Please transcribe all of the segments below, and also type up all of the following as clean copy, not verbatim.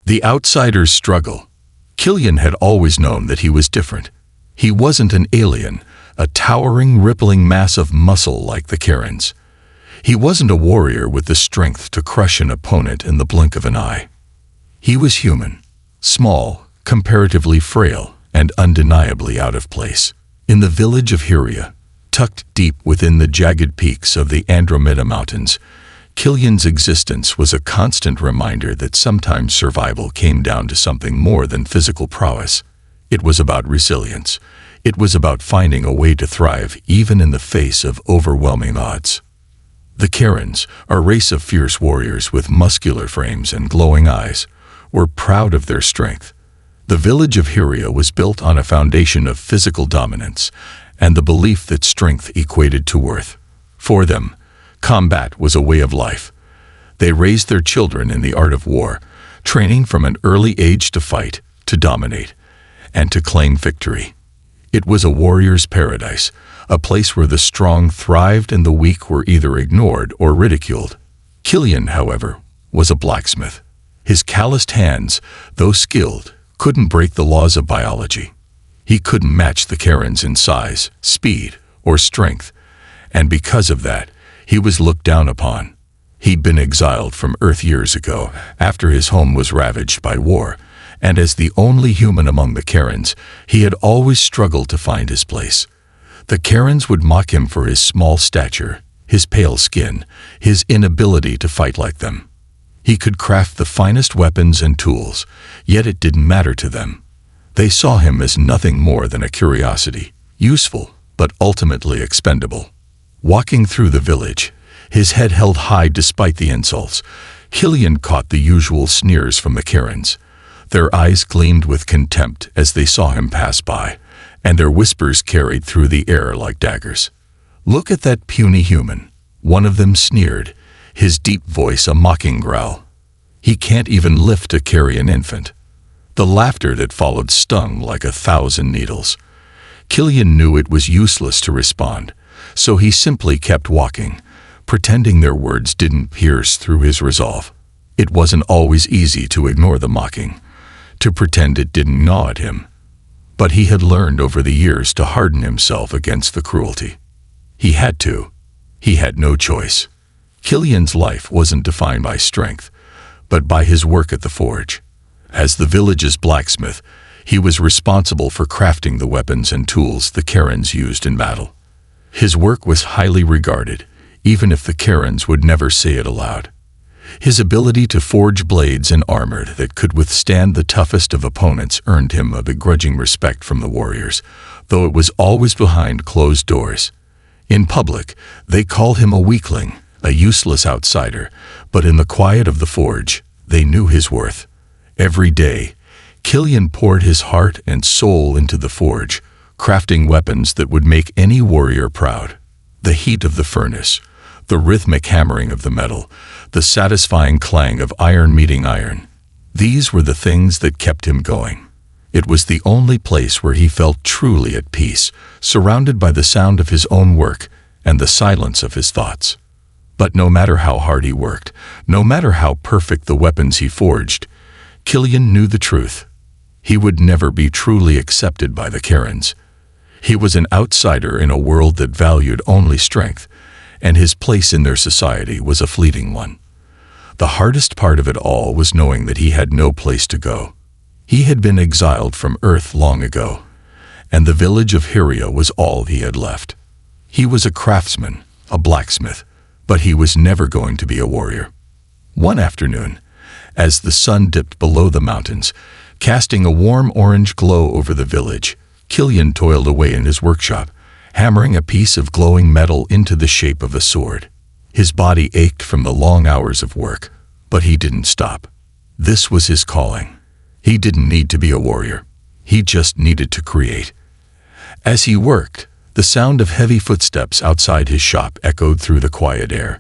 The outsider's struggle. Killian had always known that he was different. He wasn't an alien, a towering, rippling mass of muscle like the Karens. He wasn't a warrior with the strength to crush an opponent in the blink of an eye. He was human, small, comparatively frail, and undeniably out of place. In the village of Hyria, tucked deep within the jagged peaks of the Andromeda Mountains, Killian's existence was a constant reminder that sometimes survival came down to something more than physical prowess. It was about resilience. It was about finding a way to thrive even in the face of overwhelming odds. The Karens, a race of fierce warriors with muscular frames and glowing eyes, were proud of their strength. The village of Hyria was built on a foundation of physical dominance and the belief that strength equated to worth. For them, combat was a way of life. They raised their children in the art of war, training from an early age to fight, to dominate, and to claim victory. It was a warrior's paradise, a place where the strong thrived and the weak were either ignored or ridiculed. Killian, however, was a blacksmith. His calloused hands, though skilled, couldn't break the laws of biology. He couldn't match the Karens in size, speed, or strength, and because of that, he was looked down upon. He'd been exiled from Earth years ago, after his home was ravaged by war, and as the only human among the Karens, he had always struggled to find his place. The Karens would mock him for his small stature, his pale skin, his inability to fight like them. He could craft the finest weapons and tools, yet it didn't matter to them. They saw him as nothing more than a curiosity, useful, but ultimately expendable. Walking through the village, his head held high despite the insults, Killian caught the usual sneers from the Karens. Their eyes gleamed with contempt as they saw him pass by, and their whispers carried through the air like daggers. "Look at that puny human," one of them sneered, his deep voice a mocking growl. "He can't even lift to carry an infant." The laughter that followed stung like 1,000 needles. Killian knew it was useless to respond, so he simply kept walking, pretending their words didn't pierce through his resolve. It wasn't always easy to ignore the mocking, to pretend it didn't gnaw at him. But he had learned over the years to harden himself against the cruelty. He had to. He had no choice. Killian's life wasn't defined by strength, but by his work at the forge. As the village's blacksmith, he was responsible for crafting the weapons and tools the Karens used in battle. His work was highly regarded, even if the Karens would never say it aloud. His ability to forge blades and armor that could withstand the toughest of opponents earned him a begrudging respect from the warriors, though it was always behind closed doors. In public, they called him a weakling, a useless outsider, but in the quiet of the forge, they knew his worth. Every day, Killian poured his heart and soul into the forge, crafting weapons that would make any warrior proud. The heat of the furnace, the rhythmic hammering of the metal, the satisfying clang of iron meeting iron. These were the things that kept him going. It was the only place where he felt truly at peace, surrounded by the sound of his own work and the silence of his thoughts. But no matter how hard he worked, no matter how perfect the weapons he forged, Killian knew the truth. He would never be truly accepted by the Karens. He was an outsider in a world that valued only strength, and his place in their society was a fleeting one. The hardest part of it all was knowing that he had no place to go. He had been exiled from Earth long ago, and the village of Hyria was all he had left. He was a craftsman, a blacksmith, but he was never going to be a warrior. One afternoon, as the sun dipped below the mountains, casting a warm orange glow over the village, Killian toiled away in his workshop, hammering a piece of glowing metal into the shape of a sword. His body ached from the long hours of work, but he didn't stop. This was his calling. He didn't need to be a warrior. He just needed to create. As he worked, the sound of heavy footsteps outside his shop echoed through the quiet air.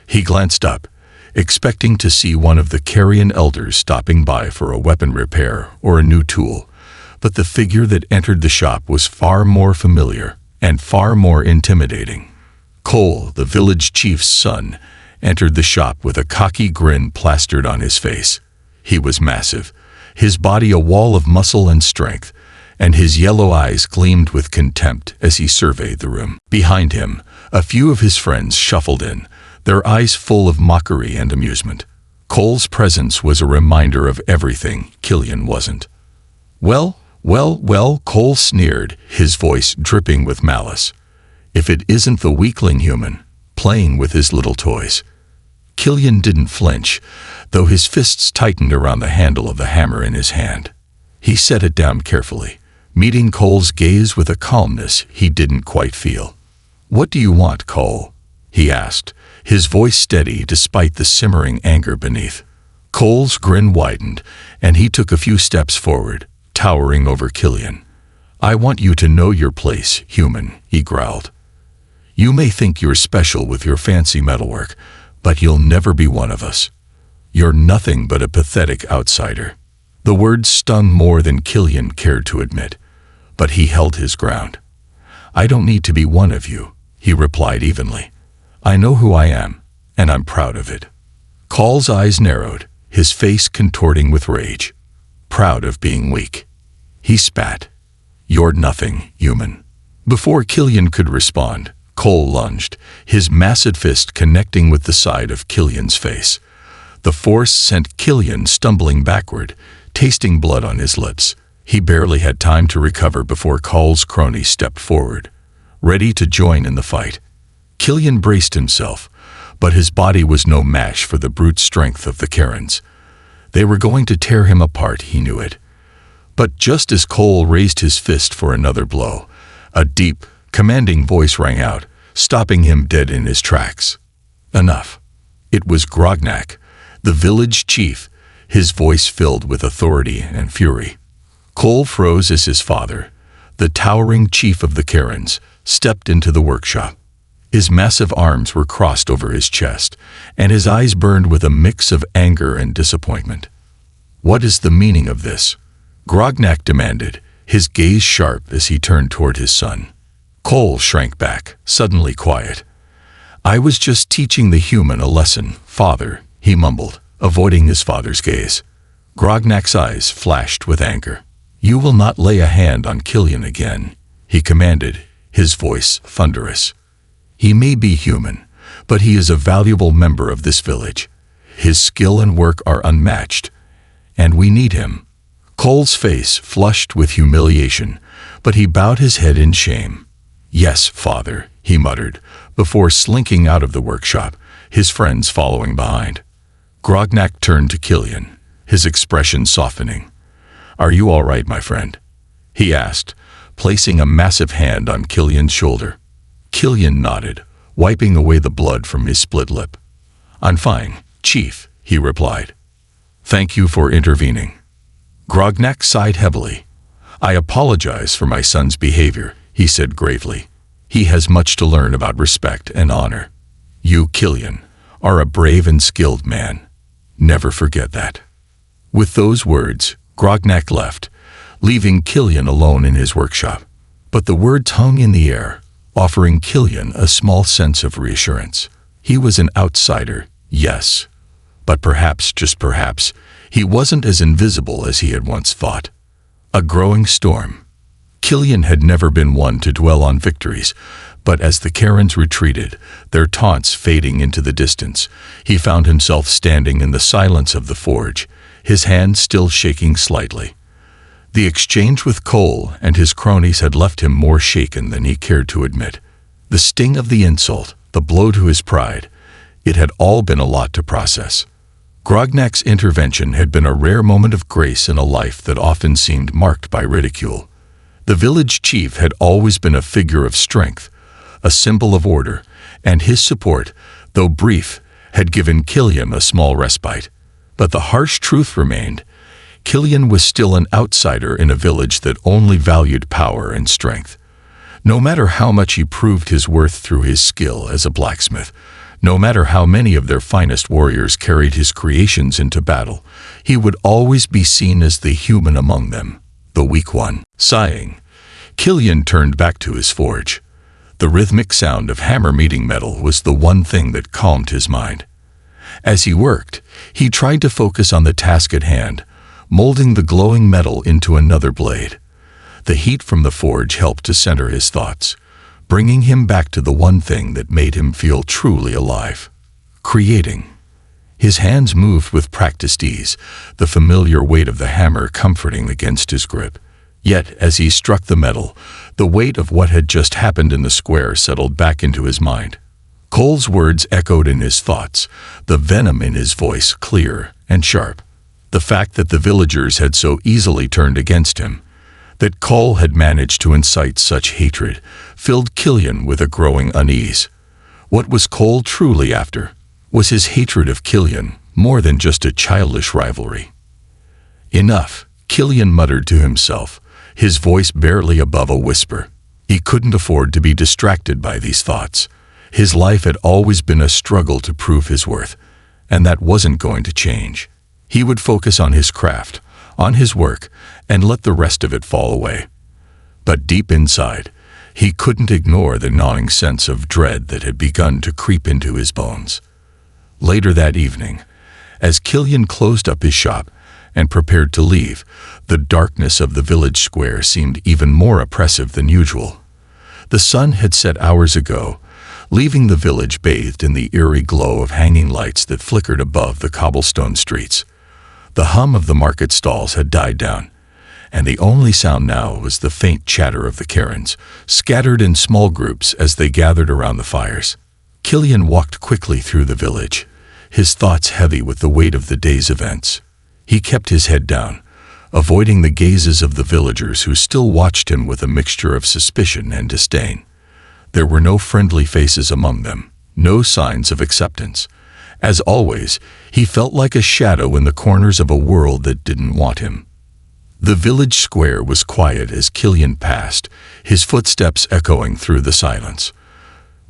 He glanced up, expecting to see one of the Carian elders stopping by for a weapon repair or a new tool, but the figure that entered the shop was far more familiar and far more intimidating. Cole, the village chief's son, entered the shop with a cocky grin plastered on his face. He was massive, his body a wall of muscle and strength, and his yellow eyes gleamed with contempt as he surveyed the room. Behind him, a few of his friends shuffled in, their eyes full of mockery and amusement. Cole's presence was a reminder of everything Killian wasn't. Well, Cole sneered, his voice dripping with malice. If it isn't the weakling human, playing with his little toys. Killian didn't flinch, though his fists tightened around the handle of the hammer in his hand. He set it down carefully, meeting Cole's gaze with a calmness he didn't quite feel. "What do you want, Cole?" he asked, his voice steady despite the simmering anger beneath. Cole's grin widened, and he took a few steps forward, towering over Killian. "I want you to know your place, human," he growled. "You may think you're special with your fancy metalwork, but you'll never be one of us. You're nothing but a pathetic outsider." The words stung more than Killian cared to admit, but he held his ground. "I don't need to be one of you," he replied evenly. "I know who I am, and I'm proud of it." Cole's eyes narrowed, his face contorting with rage. "Proud of being weak." He spat. "You're nothing, human." Before Killian could respond, Cole lunged, his massive fist connecting with the side of Killian's face. The force sent Killian stumbling backward, tasting blood on his lips. He barely had time to recover before Cole's crony stepped forward, ready to join in the fight. Killian braced himself, but his body was no match for the brute strength of the Karens. They were going to tear him apart, he knew it. But just as Cole raised his fist for another blow, a deep, commanding voice rang out, stopping him dead in his tracks. Enough. It was Grognak, the village chief, his voice filled with authority and fury. Cole froze as his father, the towering chief of the Karens, stepped into the workshop. His massive arms were crossed over his chest, and his eyes burned with a mix of anger and disappointment. "What is the meaning of this?" Grognak demanded, his gaze sharp as he turned toward his son. Cole shrank back, suddenly quiet. "I was just teaching the human a lesson, father," he mumbled, avoiding his father's gaze. Grognak's eyes flashed with anger. "You will not lay a hand on Killian again," he commanded, his voice thunderous. "He may be human, but he is a valuable member of this village. His skill and work are unmatched, and we need him." Cole's face flushed with humiliation, but he bowed his head in shame. "Yes, father," he muttered, before slinking out of the workshop, his friends following behind. Grognak turned to Killian, his expression softening. "Are you all right, my friend?" he asked, placing a massive hand on Killian's shoulder. Killian nodded, wiping away the blood from his split lip. "I'm fine, Chief," he replied. "Thank you for intervening." Grognak sighed heavily. "I apologize for my son's behavior," he said gravely. "He has much to learn about respect and honor. You, Killian, are a brave and skilled man. Never forget that." With those words, Grognak left, leaving Killian alone in his workshop. But the words hung in the air, offering Killian a small sense of reassurance. He was an outsider, yes, but perhaps, just perhaps, he wasn't as invisible as he had once thought. A growing storm. Killian had never been one to dwell on victories, but as the Karens retreated, their taunts fading into the distance, he found himself standing in the silence of the forge, his hand still shaking slightly. The exchange with Cole and his cronies had left him more shaken than he cared to admit. The sting of the insult, the blow to his pride, it had all been a lot to process. Grognak's intervention had been a rare moment of grace in a life that often seemed marked by ridicule. The village chief had always been a figure of strength, a symbol of order, and his support, though brief, had given Killian a small respite. But the harsh truth remained. Killian was still an outsider in a village that only valued power and strength. No matter how much he proved his worth through his skill as a blacksmith, no matter how many of their finest warriors carried his creations into battle, he would always be seen as the human among them, the weak one. Sighing, Killian turned back to his forge. The rhythmic sound of hammer meeting metal was the one thing that calmed his mind. As he worked, he tried to focus on the task at hand, molding the glowing metal into another blade. The heat from the forge helped to center his thoughts, bringing him back to the one thing that made him feel truly alive: creating. His hands moved with practiced ease, the familiar weight of the hammer comforting against his grip. Yet, as he struck the metal, the weight of what had just happened in the square settled back into his mind. Cole's words echoed in his thoughts, the venom in his voice clear and sharp. The fact that the villagers had so easily turned against him, that Cole had managed to incite such hatred, filled Killian with a growing unease. What was Cole truly after? Was his hatred of Killian more than just a childish rivalry? Enough, Killian muttered to himself, his voice barely above a whisper. He couldn't afford to be distracted by these thoughts. His life had always been a struggle to prove his worth, and that wasn't going to change. He would focus on his craft, on his work, and let the rest of it fall away. But deep inside, he couldn't ignore the gnawing sense of dread that had begun to creep into his bones. Later that evening, as Killian closed up his shop and prepared to leave, the darkness of the village square seemed even more oppressive than usual. The sun had set hours ago, leaving the village bathed in the eerie glow of hanging lights that flickered above the cobblestone streets. The hum of the market stalls had died down, and the only sound now was the faint chatter of the Karens, scattered in small groups as they gathered around the fires. Killian walked quickly through the village, his thoughts heavy with the weight of the day's events. He kept his head down, avoiding the gazes of the villagers who still watched him with a mixture of suspicion and disdain. There were no friendly faces among them, no signs of acceptance. As always, he felt like a shadow in the corners of a world that didn't want him. The village square was quiet as Killian passed, his footsteps echoing through the silence.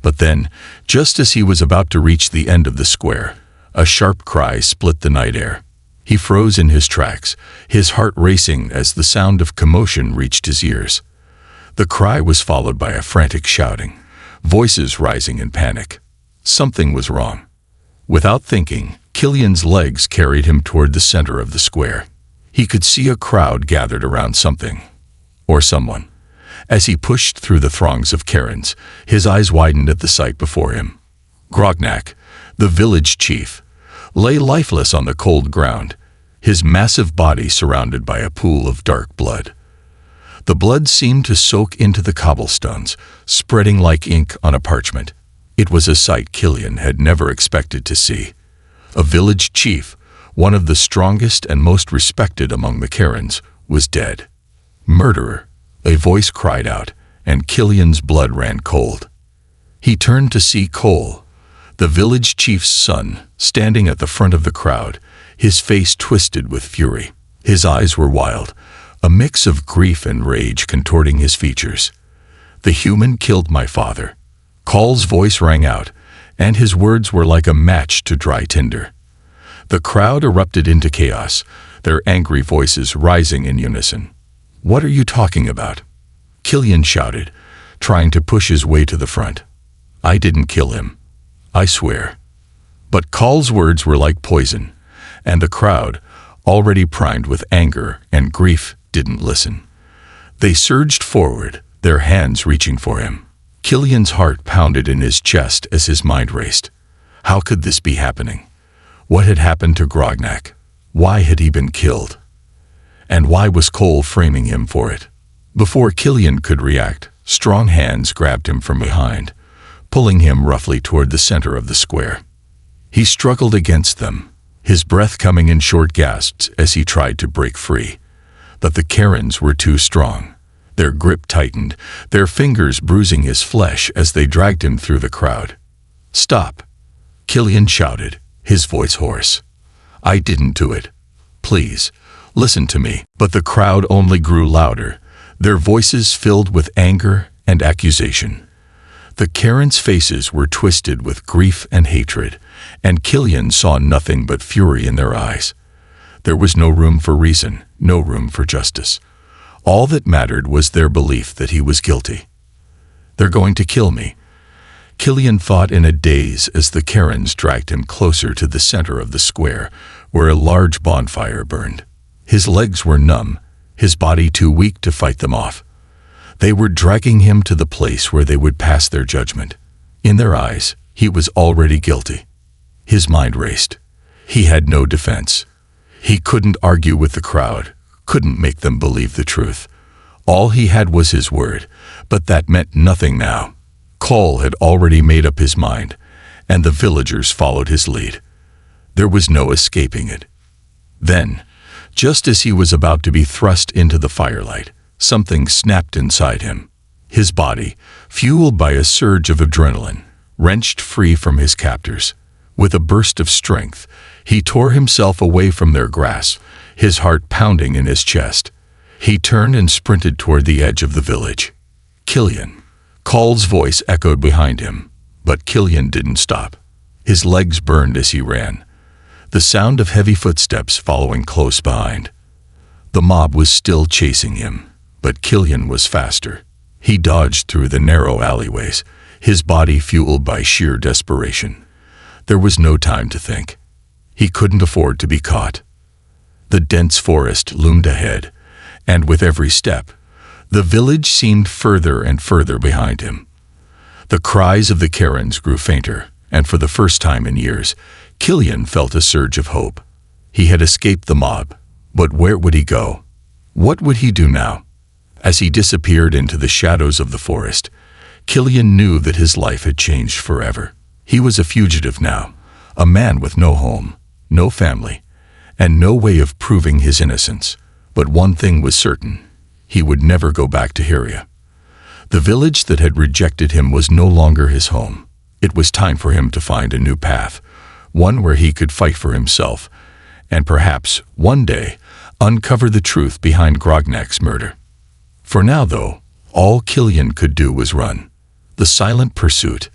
But then, just as he was about to reach the end of the square, a sharp cry split the night air. He froze in his tracks, his heart racing as the sound of commotion reached his ears. The cry was followed by a frantic shouting, voices rising in panic. Something was wrong. Without thinking, Killian's legs carried him toward the center of the square. He could see a crowd gathered around something, or someone. As he pushed through the throngs of Karens, his eyes widened at the sight before him. Grognak, the village chief, lay lifeless on the cold ground, his massive body surrounded by a pool of dark blood. The blood seemed to soak into the cobblestones, spreading like ink on a parchment. It was a sight Killian had never expected to see. A village chief, one of the strongest and most respected among the Karens, was dead. Murderer, a voice cried out, and Killian's blood ran cold. He turned to see Cole, the village chief's son, standing at the front of the crowd, his face twisted with fury. His eyes were wild, a mix of grief and rage contorting his features. "The human killed my father." Cole's voice rang out, and his words were like a match to dry tinder. The crowd erupted into chaos, their angry voices rising in unison. "What are you talking about?" Killian shouted, trying to push his way to the front. "I didn't kill him. I swear." But Cole's words were like poison, and the crowd, already primed with anger and grief, didn't listen. They surged forward, their hands reaching for him. Killian's heart pounded in his chest as his mind raced. How could this be happening? What had happened to Grognak? Why had he been killed? And why was Cole framing him for it? Before Killian could react, strong hands grabbed him from behind, pulling him roughly toward the center of the square. He struggled against them, his breath coming in short gasps as he tried to break free. But the Karens were too strong. Their grip tightened, their fingers bruising his flesh as they dragged him through the crowd. "Stop!" Killian shouted, his voice hoarse. "I didn't do it. Please, listen to me." But the crowd only grew louder, their voices filled with anger and accusation. The Karens' faces were twisted with grief and hatred, and Killian saw nothing but fury in their eyes. There was no room for reason, no room for justice. All that mattered was their belief that he was guilty. "They're going to kill me." Killian thought in a daze as the Karens dragged him closer to the center of the square, where a large bonfire burned. His legs were numb, his body too weak to fight them off. They were dragging him to the place where they would pass their judgment. In their eyes, he was already guilty. His mind raced. He had no defense. He couldn't argue with the crowd, couldn't make them believe the truth. All he had was his word, but that meant nothing now. Cole had already made up his mind, and the villagers followed his lead. There was no escaping it. Then, just as he was about to be thrust into the firelight, something snapped inside him. His body, fueled by a surge of adrenaline, wrenched free from his captors. With a burst of strength, he tore himself away from their grasp, his heart pounding in his chest. He turned and sprinted toward the edge of the village. Killian. Cole's voice echoed behind him, but Killian didn't stop. His legs burned as he ran, the sound of heavy footsteps following close behind. The mob was still chasing him, but Killian was faster. He dodged through the narrow alleyways, his body fueled by sheer desperation. There was no time to think. He couldn't afford to be caught. The dense forest loomed ahead, and with every step, the village seemed further and further behind him. The cries of the Karens grew fainter, and for the first time in years, Killian felt a surge of hope. He had escaped the mob, but where would he go? What would he do now? As he disappeared into the shadows of the forest, Killian knew that his life had changed forever. He was a fugitive now, a man with no home, no family, and no way of proving his innocence. But one thing was certain: he would never go back to Hyria. The village that had rejected him was no longer his home. It was time for him to find a new path, one where he could fight for himself, and perhaps, one day, uncover the truth behind Grognak's murder. For now, though, all Killian could do was run. The silent pursuit.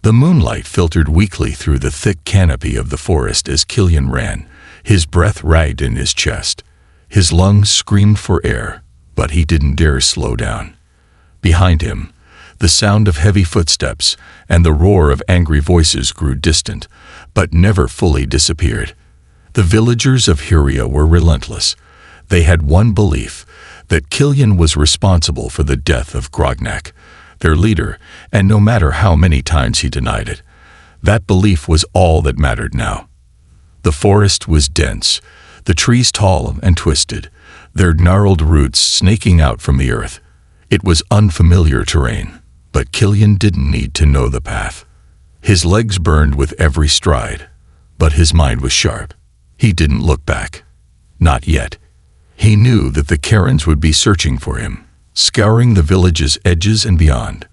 The moonlight filtered weakly through the thick canopy of the forest as Killian ran, his breath ragged in his chest. His lungs screamed for air, but he didn't dare slow down. Behind him, the sound of heavy footsteps and the roar of angry voices grew distant, but never fully disappeared. The villagers of Hyria were relentless. They had one belief: that Killian was responsible for the death of Grognak, their leader, and no matter how many times he denied it, that belief was all that mattered now. The forest was dense, the trees tall and twisted, their gnarled roots snaking out from the earth. It was unfamiliar terrain, but Killian didn't need to know the path. His legs burned with every stride, but his mind was sharp. He didn't look back. Not yet. He knew that the Karens would be searching for him, scouring the village's edges and beyond.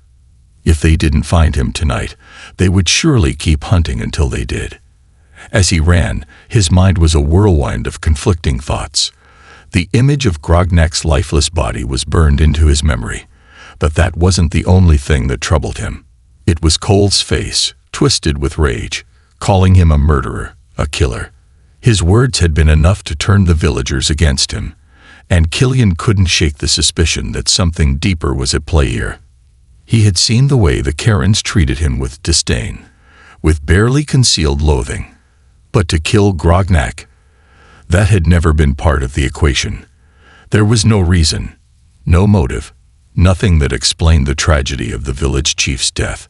If they didn't find him tonight, they would surely keep hunting until they did. As he ran, his mind was a whirlwind of conflicting thoughts. The image of Grognak's lifeless body was burned into his memory, but that wasn't the only thing that troubled him. It was Cole's face, twisted with rage, calling him a murderer, a killer. His words had been enough to turn the villagers against him, and Killian couldn't shake the suspicion that something deeper was at play here. He had seen the way the Karens treated him with disdain, with barely concealed loathing. But to kill Grognak, that had never been part of the equation. There was no reason, no motive, nothing that explained the tragedy of the village chief's death.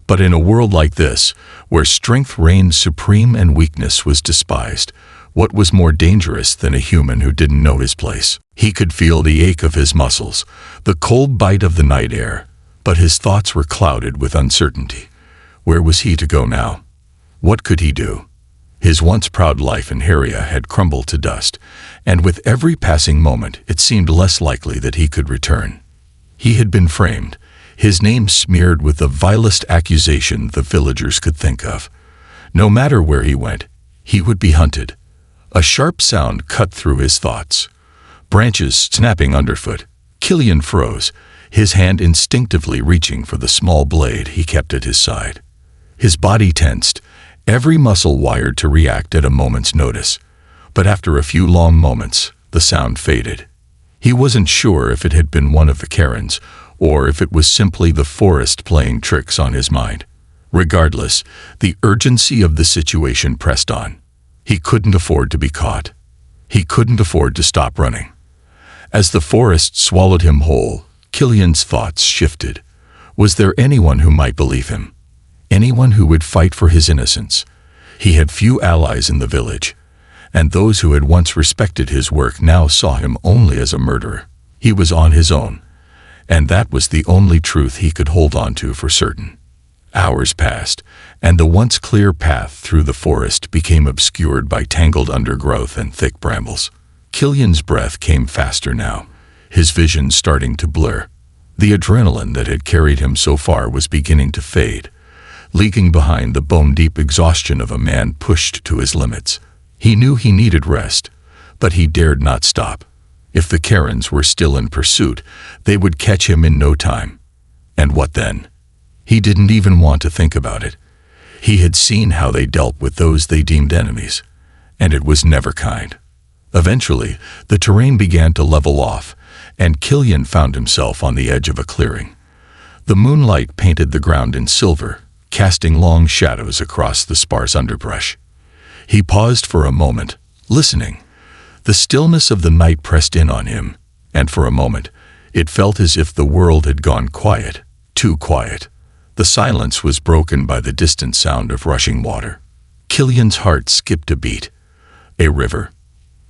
But in a world like this, where strength reigned supreme and weakness was despised, what was more dangerous than a human who didn't know his place? He could feel the ache of his muscles, the cold bite of the night air, but his thoughts were clouded with uncertainty. Where was he to go now? What could he do? His once proud life in Hyria had crumbled to dust, and with every passing moment it seemed less likely that he could return. He had been framed, his name smeared with the vilest accusation the villagers could think of. No matter where he went, he would be hunted. A sharp sound cut through his thoughts. Branches snapping underfoot. Killian froze, his hand instinctively reaching for the small blade he kept at his side. His body tensed, every muscle wired to react at a moment's notice. But after a few long moments, the sound faded. He wasn't sure if it had been one of the Karens, or if it was simply the forest playing tricks on his mind. Regardless, the urgency of the situation pressed on. He couldn't afford to be caught. He couldn't afford to stop running. As the forest swallowed him whole, Killian's thoughts shifted. Was there anyone who might believe him? Anyone who would fight for his innocence? He had few allies in the village, and those who had once respected his work now saw him only as a murderer. He was on his own, and that was the only truth he could hold on to for certain. Hours passed, and the once clear path through the forest became obscured by tangled undergrowth and thick brambles. Killian's breath came faster now, his vision starting to blur. The adrenaline that had carried him so far was beginning to fade, leaking behind the bone-deep exhaustion of a man pushed to his limits. He knew he needed rest, but he dared not stop. If the Karens were still in pursuit, they would catch him in no time. And what then? He didn't even want to think about it. He had seen how they dealt with those they deemed enemies, and it was never kind. Eventually, the terrain began to level off, and Killian found himself on the edge of a clearing. The moonlight painted the ground in silver, casting long shadows across the sparse underbrush. He paused for a moment, listening. The stillness of the night pressed in on him, and for a moment, it felt as if the world had gone quiet, too quiet. The silence was broken by the distant sound of rushing water. Killian's heart skipped a beat. A river.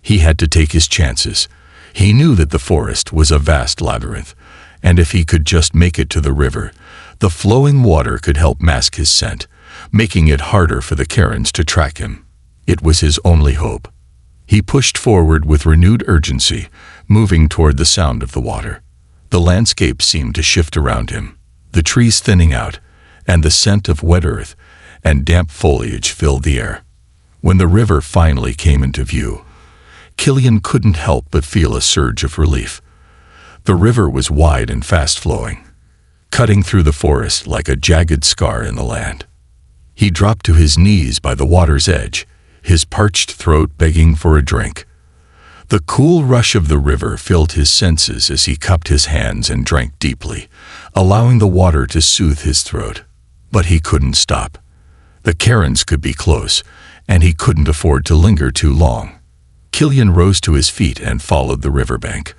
He had to take his chances. He knew that the forest was a vast labyrinth, and if he could just make it to the river, the flowing water could help mask his scent, making it harder for the Karens to track him. It was his only hope. He pushed forward with renewed urgency, moving toward the sound of the water. The landscape seemed to shift around him, the trees thinning out, and the scent of wet earth and damp foliage filled the air. When the river finally came into view, Killian couldn't help but feel a surge of relief. The river was wide and fast-flowing, cutting through the forest like a jagged scar in the land. He dropped to his knees by the water's edge, his parched throat begging for a drink. The cool rush of the river filled his senses as he cupped his hands and drank deeply, allowing the water to soothe his throat. But he couldn't stop. The Karens could be close, and he couldn't afford to linger too long. Killian rose to his feet and followed the riverbank,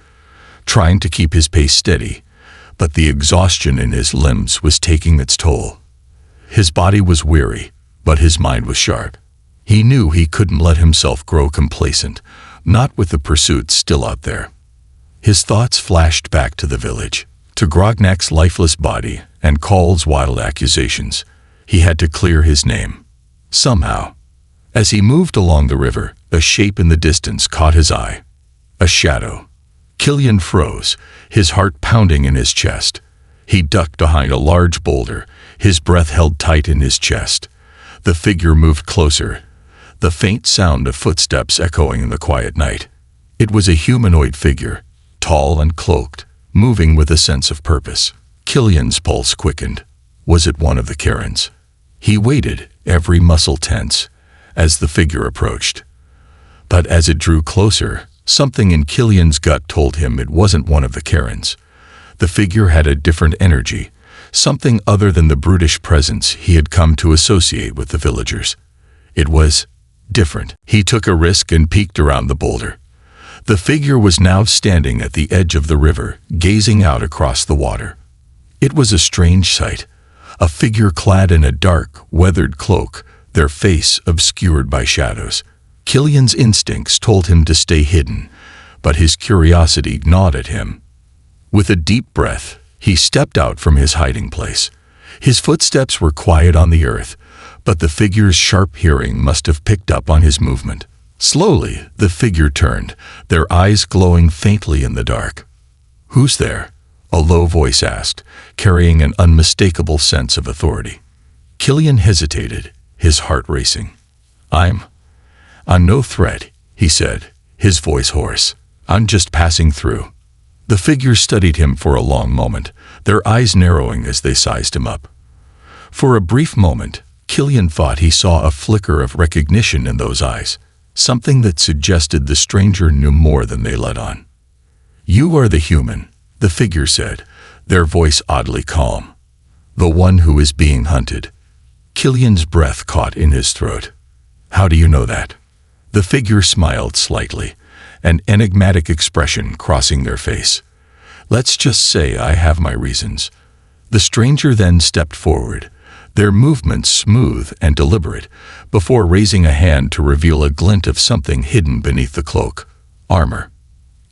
trying to keep his pace steady, but the exhaustion in his limbs was taking its toll. His body was weary, but his mind was sharp. He knew he couldn't let himself grow complacent, not with the pursuit still out there. His thoughts flashed back to the village, to Grognak's lifeless body and Call's wild accusations. He had to clear his name. Somehow. As he moved along the river, a shape in the distance caught his eye. A shadow. Killian froze, his heart pounding in his chest. He ducked behind a large boulder, his breath held tight in his chest. The figure moved closer, the faint sound of footsteps echoing in the quiet night. It was a humanoid figure, tall and cloaked, moving with a sense of purpose. Killian's pulse quickened. Was it one of the Karens? He waited, every muscle tense, as the figure approached. But as it drew closer, something in Killian's gut told him it wasn't one of the Karens. The figure had a different energy, something other than the brutish presence he had come to associate with the villagers. It was different. He took a risk and peeked around the boulder. The figure was now standing at the edge of the river, gazing out across the water. It was a strange sight, a figure clad in a dark, weathered cloak, their face obscured by shadows. Killian's instincts told him to stay hidden, but his curiosity gnawed at him. With a deep breath, he stepped out from his hiding place. His footsteps were quiet on the earth, but the figure's sharp hearing must have picked up on his movement. Slowly, the figure turned, their eyes glowing faintly in the dark. "Who's there?" a low voice asked, carrying an unmistakable sense of authority. Killian hesitated, his heart racing. I'm no threat," he said, his voice hoarse. "I'm just passing through." The figure studied him for a long moment, their eyes narrowing as they sized him up. For a brief moment, Killian thought he saw a flicker of recognition in those eyes, something that suggested the stranger knew more than they let on. "You are the human," the figure said, their voice oddly calm. The one who is being hunted. Killian's breath caught in his throat. How do you know that? The figure smiled slightly, an enigmatic expression crossing their face. Let's just say I have my reasons. The stranger then stepped forward, their movements smooth and deliberate, before raising a hand to reveal a glint of something hidden beneath the cloak. Armor.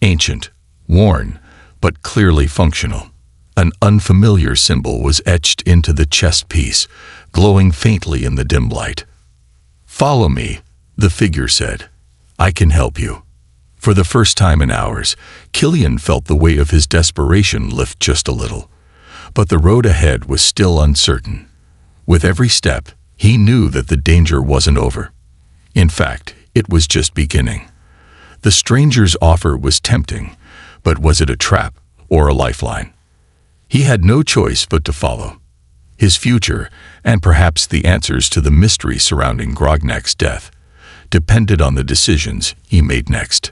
Ancient, worn, but clearly functional. An unfamiliar symbol was etched into the chest piece, glowing faintly in the dim light. "Follow me," the figure said. "I can help you." For the first time in hours, Killian felt the weight of his desperation lift just a little. But the road ahead was still uncertain. With every step, he knew that the danger wasn't over. In fact, it was just beginning. The stranger's offer was tempting, but was it a trap or a lifeline? He had no choice but to follow. His future, and perhaps the answers to the mystery surrounding Grognak's death, depended on the decisions he made next.